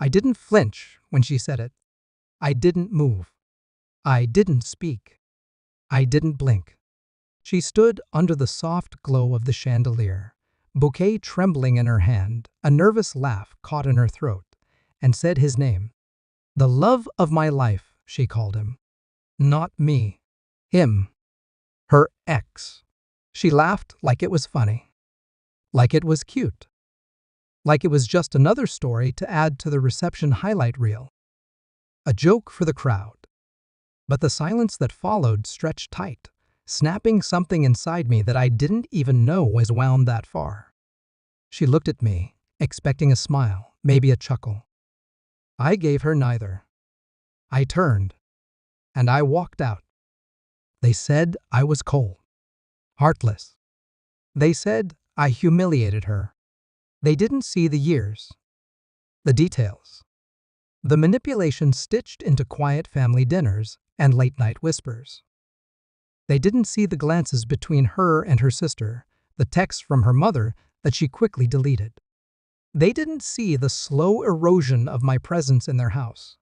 I didn't flinch when she said it. I didn't move. I didn't speak. I didn't blink. She stood under the soft glow of the chandelier, bouquet trembling in her hand, a nervous laugh caught in her throat, and said his name. The love of my life, she called him. Not me. Him. Her ex. She laughed like it was funny. Like it was cute. Like it was just another story to add to the reception highlight reel. A joke for the crowd. But the silence that followed stretched tight, snapping something inside me that I didn't even know was wound that far. She looked at me, expecting a smile, maybe a chuckle. I gave her neither. I turned, and I walked out. They said I was cold, heartless. They said I humiliated her. They didn't see the years, the details, the manipulation stitched into quiet family dinners and late-night whispers. They didn't see the glances between her and her sister, the texts from her mother that she quickly deleted. They didn't see the slow erosion of my presence in their house,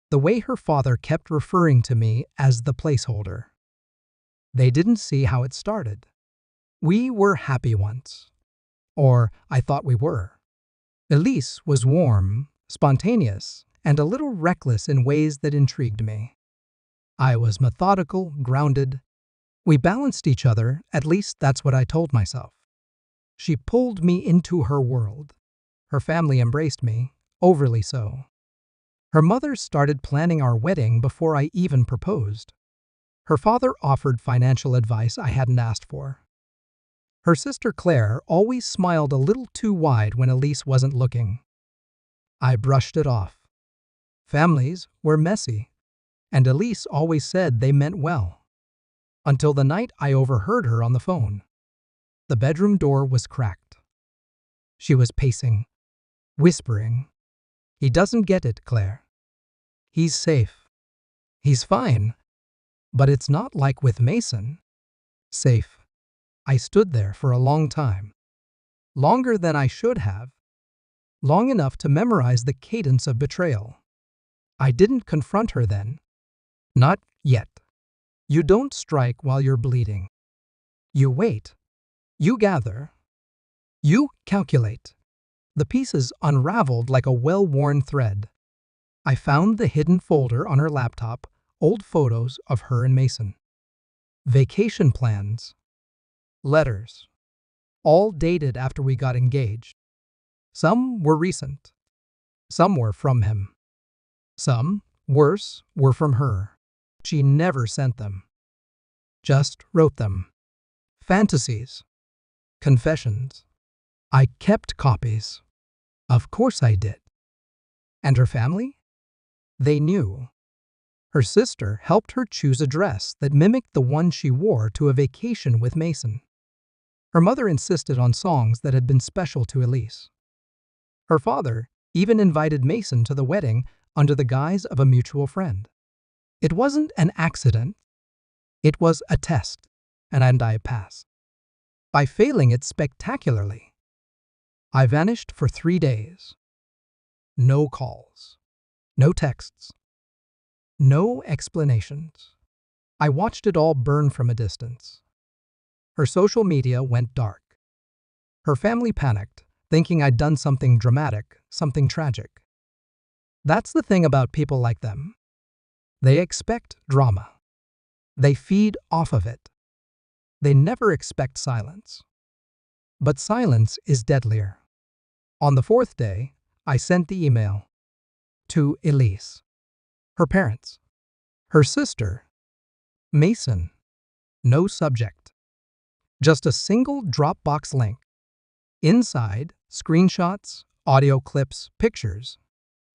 the way her father kept referring to me as the placeholder. They didn't see how it started. We were happy once. Or I thought we were. Elise was warm, spontaneous, and a little reckless in ways that intrigued me. I was methodical, grounded. We balanced each other, at least that's what I told myself. She pulled me into her world. Her family embraced me, overly so. Her mother started planning our wedding before I even proposed. Her father offered financial advice I hadn't asked for. Her sister Claire always smiled a little too wide when Elise wasn't looking. I brushed it off. Families were messy, and Elise always said they meant well. Until the night I overheard her on the phone. The bedroom door was cracked. She was pacing, whispering, "He doesn't get it, Claire. He's safe. He's fine. But it's not like with Mason." Safe. I stood there for a long time. Longer than I should have. Long enough to memorize the cadence of betrayal. I didn't confront her then. Not yet. You don't strike while you're bleeding. You wait. You gather. You calculate. The pieces unraveled like a well-worn thread. I found the hidden folder on her laptop, old photos of her and Mason. Vacation plans. Letters. All dated after we got engaged. Some were recent. Some were from him. Some, worse, were from her. She never sent them. Just wrote them. Fantasies. Confessions. I kept copies. Of course I did. And her family? They knew. Her sister helped her choose a dress that mimicked the one she wore to a vacation with Mason. Her mother insisted on songs that had been special to Elise. Her father even invited Mason to the wedding under the guise of a mutual friend. It wasn't an accident. It was a test, and I passed. By failing it spectacularly. I vanished for 3 days. No calls. No texts. No explanations. I watched it all burn from a distance. Her social media went dark. Her family panicked, thinking I'd done something dramatic, something tragic. That's the thing about people like them. They expect drama. They feed off of it. They never expect silence. But silence is deadlier. On the 4th day, I sent the email to Elise, her parents, her sister, Mason. No subject. Just a single Dropbox link. Inside, screenshots, audio clips, pictures.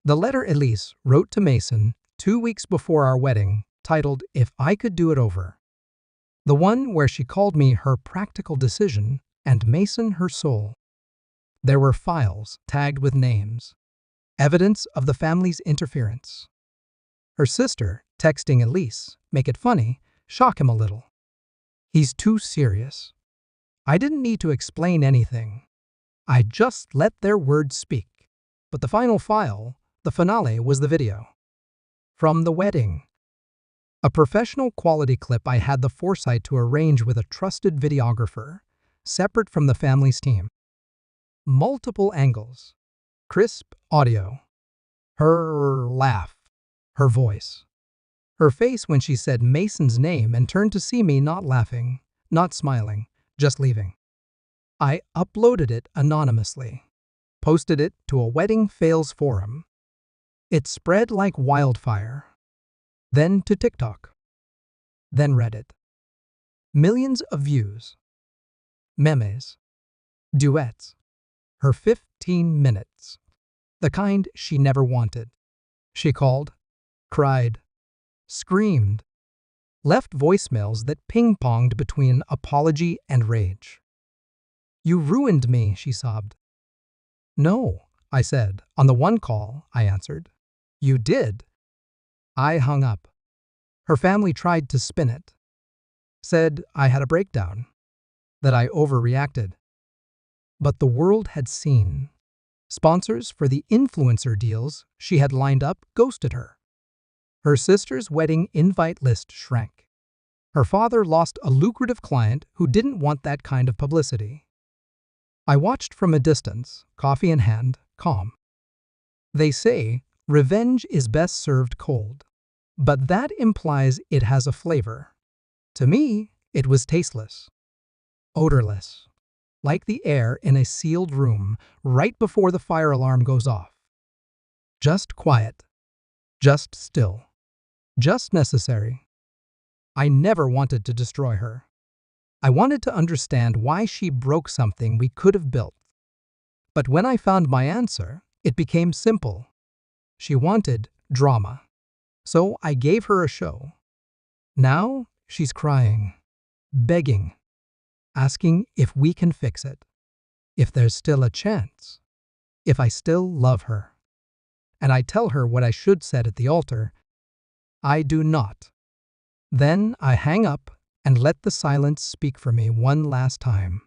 The letter Elise wrote to Mason 2 weeks before our wedding, titled "If I Could Do It Over." The one where she called me her practical decision and Mason her soul. There were files tagged with names, evidence of the family's interference. Her sister, texting Elise, make it funny, shock him a little. He's too serious. I didn't need to explain anything. I just let their words speak. But the final file, The finale was the video. From the wedding. A professional quality clip I had the foresight to arrange with a trusted videographer, separate from the family's team. Multiple angles. Crisp audio. Her laugh. Her voice. Her face when she said Mason's name and turned to see me, not laughing, not smiling, just leaving. I uploaded it anonymously. Posted it to a wedding fails forum. It spread like wildfire. Then to TikTok. Then Reddit. Millions of views. Memes. Duets. Her 15 minutes. The kind she never wanted. She called, cried, screamed, left voicemails that ping-ponged between apology and rage. "You ruined me," she sobbed. "No," I said. On the one call, I answered. "You did." I hung up. Her family tried to spin it. Said I had a breakdown, that I overreacted. But the world had seen. Sponsors for the influencer deals she had lined up ghosted her. Her sister's wedding invite list shrank. Her father lost a lucrative client who didn't want that kind of publicity. I watched from a distance, coffee in hand, calm. They say revenge is best served cold, but that implies it has a flavor. To me, it was tasteless, odorless, like the air in a sealed room right before the fire alarm goes off. Just quiet, just still, just necessary. I never wanted to destroy her. I wanted to understand why she broke something we could have built. But when I found my answer, it became simple. She wanted drama. So I gave her a show. Now she's crying, begging, asking if we can fix it, if there's still a chance, if I still love her. And I tell her what I should said at the altar. I do not. Then I hang up and let the silence speak for me one last time.